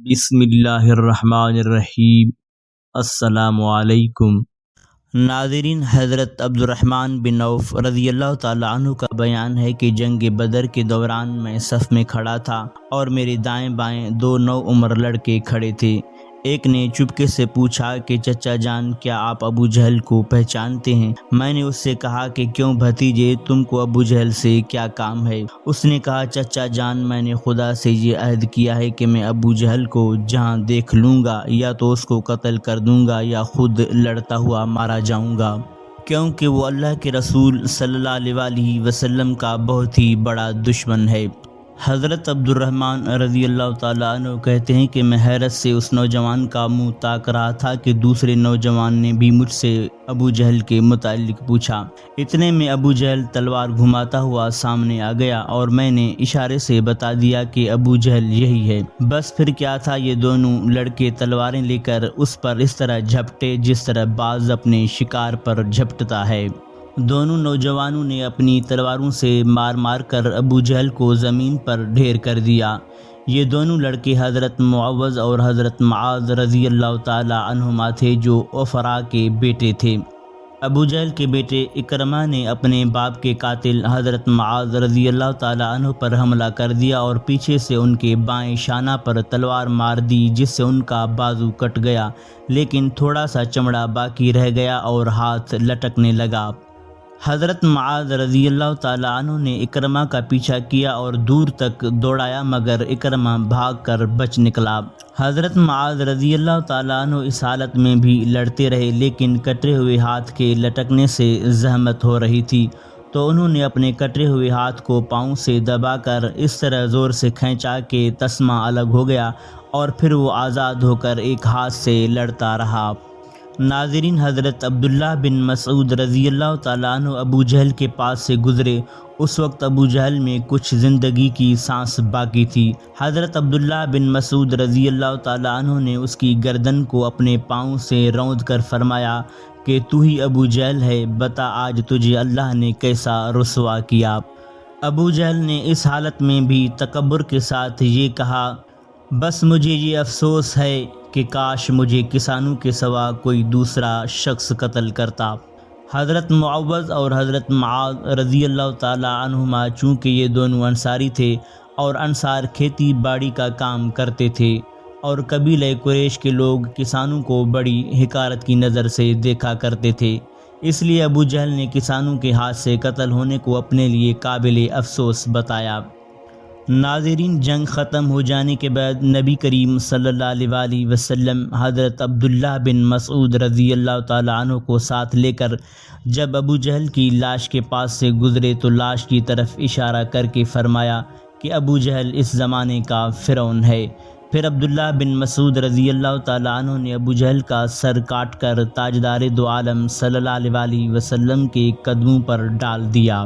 بسم اللہ الرحمن الرحیم۔ السلام علیکم۔ ناظرین، حضرت عبد الرحمن بن عوف رضی اللہ تعالیٰ عنہ کا بیان ہے کہ جنگ بدر کے دوران میں صف میں کھڑا تھا اور میرے دائیں بائیں دو نوعمر لڑکے کھڑے تھے۔ ایک نے چپکے سے پوچھا کہ چچا جان، کیا آپ ابو جہل کو پہچانتے ہیں؟ میں نے اس سے کہا کہ کیوں بھتیجے، تم کو ابو جہل سے کیا کام ہے؟ اس نے کہا، چچا جان، میں نے خدا سے یہ عہد کیا ہے کہ میں ابو جہل کو جہاں دیکھ لوں گا یا تو اس کو قتل کر دوں گا یا خود لڑتا ہوا مارا جاؤں گا، کیونکہ وہ اللہ کے رسول صلی اللہ علیہ وسلم کا بہت ہی بڑا دشمن ہے۔ حضرت عبد الرحمن رضی اللہ تعالیٰ عنہ کہتے ہیں کہ میں حیرت سے اس نوجوان کا منہ تاک رہا تھا کہ دوسرے نوجوان نے بھی مجھ سے ابو جہل کے متعلق پوچھا۔ اتنے میں ابو جہل تلوار گھماتا ہوا سامنے آ گیا اور میں نے اشارے سے بتا دیا کہ ابو جہل یہی ہے۔ بس پھر کیا تھا، یہ دونوں لڑکے تلواریں لے کر اس پر اس طرح جھپٹے جس طرح باز اپنے شکار پر جھپٹتا ہے۔ دونوں نوجوانوں نے اپنی تلواروں سے مار مار کر ابو جہل کو زمین پر ڈھیر کر دیا۔ یہ دونوں لڑکے حضرت معوذ اور حضرت معاذ رضی اللہ تعالی عنہما تھے، جو عفراء کے بیٹے تھے۔ ابو جہل کے بیٹے اکرمہ نے اپنے باپ کے قاتل حضرت معاذ رضی اللہ تعالی عنہ پر حملہ کر دیا اور پیچھے سے ان کے بائیں شانہ پر تلوار مار دی، جس سے ان کا بازو کٹ گیا، لیکن تھوڑا سا چمڑا باقی رہ گیا اور ہاتھ لٹکنے لگا۔ حضرت معاذ رضی اللہ تعالیٰ عنہ نے اکرمہ کا پیچھا کیا اور دور تک دوڑایا، مگر اکرمہ بھاگ کر بچ نکلا۔ حضرت معاذ رضی اللہ تعالیٰ عنہ اس حالت میں بھی لڑتے رہے، لیکن کٹے ہوئے ہاتھ کے لٹکنے سے زحمت ہو رہی تھی، تو انہوں نے اپنے کٹے ہوئے ہاتھ کو پاؤں سے دبا کر اس طرح زور سے کھینچا کہ تسمہ الگ ہو گیا اور پھر وہ آزاد ہو کر ایک ہاتھ سے لڑتا رہا۔ ناظرین، حضرت عبداللہ بن مسعود رضی اللہ تعالیٰ عنہ ابو جہل کے پاس سے گزرے۔ اس وقت ابو جہل میں کچھ زندگی کی سانس باقی تھی۔ حضرت عبداللہ بن مسعود رضی اللہ تعالیٰ عنہ نے اس کی گردن کو اپنے پاؤں سے روند کر فرمایا کہ تو ہی ابو جہل ہے، بتا آج تجھے اللہ نے کیسا رسوا کیا۔ ابو جہل نے اس حالت میں بھی تکبر کے ساتھ یہ کہا، بس مجھے یہ افسوس ہے کہ کاش مجھے کسانوں کے سوا کوئی دوسرا شخص قتل کرتا۔ حضرت معوذ اور حضرت معاذ رضی اللہ تعالیٰ عنہما چونکہ یہ دونوں انصاری تھے اور انصار کھیتی باڑی کا کام کرتے تھے اور قبیلہ قریش کے لوگ کسانوں کو بڑی حقارت کی نظر سے دیکھا کرتے تھے، اس لیے ابو جہل نے کسانوں کے ہاتھ سے قتل ہونے کو اپنے لیے قابل افسوس بتایا۔ ناظرین، جنگ ختم ہو جانے کے بعد نبی کریم صلی اللہ علیہ وسلم حضرت عبداللہ بن مسعود رضی اللہ تعالیٰ عنہ کو ساتھ لے کر جب ابو جہل کی لاش کے پاس سے گزرے تو لاش کی طرف اشارہ کر کے فرمایا کہ ابو جہل اس زمانے کا فرعون ہے۔ پھر عبداللہ بن مسعود رضی اللہ تعالیٰ عنہ نے ابو جہل کا سر کاٹ کر تاجدار دو عالم صلی اللہ علیہ وسلم کے قدموں پر ڈال دیا۔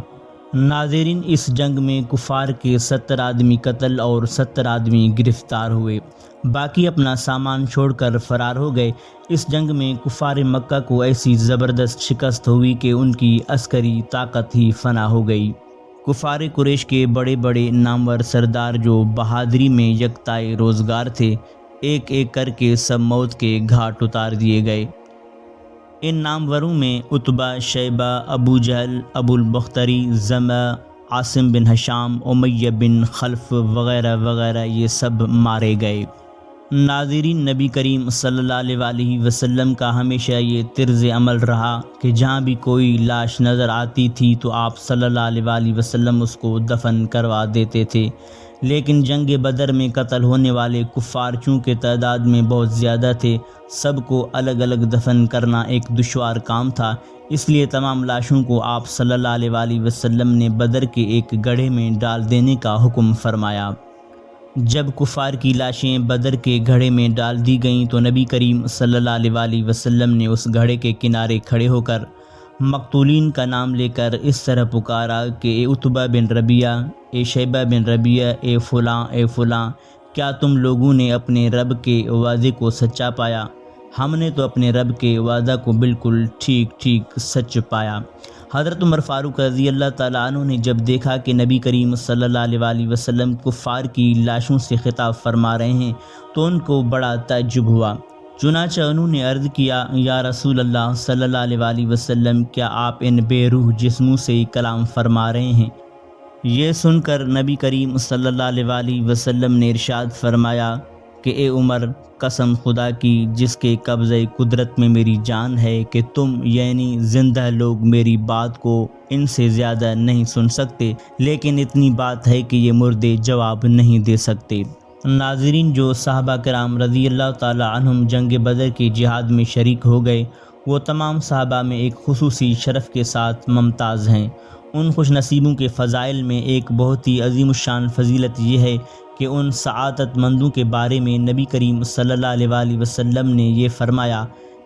ناظرین، اس جنگ میں کفار کے 70 آدمی قتل اور 70 آدمی گرفتار ہوئے، باقی اپنا سامان چھوڑ کر فرار ہو گئے۔ اس جنگ میں کفار مکہ کو ایسی زبردست شکست ہوئی کہ ان کی عسکری طاقت ہی فنا ہو گئی۔ کفار قریش کے بڑے بڑے نامور سردار جو بہادری میں یکتائے روزگار تھے، ایک ایک کر کے سب موت کے گھاٹ اتار دیے گئے۔ ان ناموروں میں عتبہ، شیبہ، ابو جہل، ابو البختری، زمع، عاصم بن ہشام، امیہ بن خلف وغیرہ وغیرہ یہ سب مارے گئے۔ ناظرین، نبی کریم صلی اللہ علیہ وسلم کا ہمیشہ یہ طرز عمل رہا کہ جہاں بھی کوئی لاش نظر آتی تھی تو آپ صلی اللہ علیہ وسلم اس کو دفن کروا دیتے تھے، لیکن جنگ بدر میں قتل ہونے والے کفار چونکہ تعداد میں بہت زیادہ تھے، سب کو الگ الگ دفن کرنا ایک دشوار کام تھا، اس لیے تمام لاشوں کو آپ صلی اللہ علیہ وسلم نے بدر کے ایک گڑھے میں ڈال دینے کا حکم فرمایا۔ جب کفار کی لاشیں بدر کے گڑھے میں ڈال دی گئیں تو نبی کریم صلی اللہ علیہ وسلم نے اس گڑھے کے کنارے کھڑے ہو کر مقتولین کا نام لے کر اس طرح پکارا کہ اے عتبہ بن ربیعہ، اے شیبہ بن ربیعہ، اے فلاں، اے فلاں، کیا تم لوگوں نے اپنے رب کے وعدے کو سچا پایا؟ ہم نے تو اپنے رب کے وعدہ کو بالکل ٹھیک ٹھیک سچ پایا۔ حضرت عمر فاروق رضی اللہ تعالیٰ عنہ نے جب دیکھا کہ نبی کریم صلی اللہ علیہ وسلم کفار کی لاشوں سے خطاب فرما رہے ہیں تو ان کو بڑا تعجب ہوا۔ چنانچہ انہوں نے عرض کیا، یا رسول اللہ صلی اللہ علیہ وسلم، کیا آپ ان بے روح جسموں سے کلام فرما رہے ہیں؟ یہ سن کر نبی کریم صلی اللہ علیہ وسلم نے ارشاد فرمایا کہ اے عمر، قسم خدا کی جس کے قبضۂ قدرت میں میری جان ہے کہ تم یعنی زندہ لوگ میری بات کو ان سے زیادہ نہیں سن سکتے، لیکن اتنی بات ہے کہ یہ مردے جواب نہیں دے سکتے۔ ناظرین، جو صحابہ کرام رضی اللہ تعالیٰ عنہم جنگ بدر کے جہاد میں شریک ہو گئے، وہ تمام صحابہ میں ایک خصوصی شرف کے ساتھ ممتاز ہیں۔ ان خوش نصیبوں کے فضائل میں ایک بہت ہی عظیم الشان فضیلت یہ ہے کہ ان سعادت مندوں کے بارے میں نبی کریم صلی اللہ علیہ وسلم نے یہ فرمایا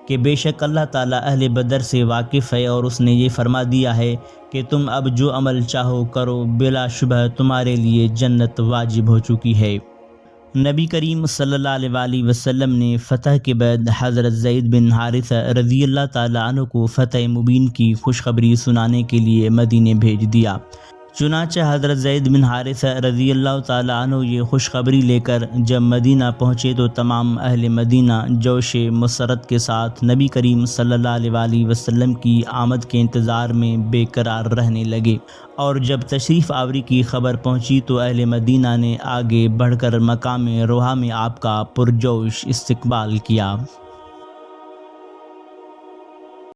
کہ بے شک اللہ تعالیٰ اہل بدر سے واقف ہے، اور اس نے یہ فرما دیا ہے کہ تم اب جو عمل چاہو کرو، بلا شبہ تمہارے لیے جنت واجب ہو چکی ہے۔ نبی کریم صلی اللہ علیہ وسلم نے فتح کے بعد حضرت زید بن حارثہ رضی اللہ تعالیٰ عنہ کو فتح مبین کی خوشخبری سنانے کے لیے مدینے بھیج دیا۔ چنانچہ حضرت زید بن حارثہ رضی اللہ تعالیٰ عنہ یہ خوشخبری لے کر جب مدینہ پہنچے تو تمام اہل مدینہ جوش مسرت کے ساتھ نبی کریم صلی اللہ علیہ وسلم کی آمد کے انتظار میں بے قرار رہنے لگے، اور جب تشریف آوری کی خبر پہنچی تو اہل مدینہ نے آگے بڑھ کر مقام روحہ میں آپ کا پرجوش استقبال کیا۔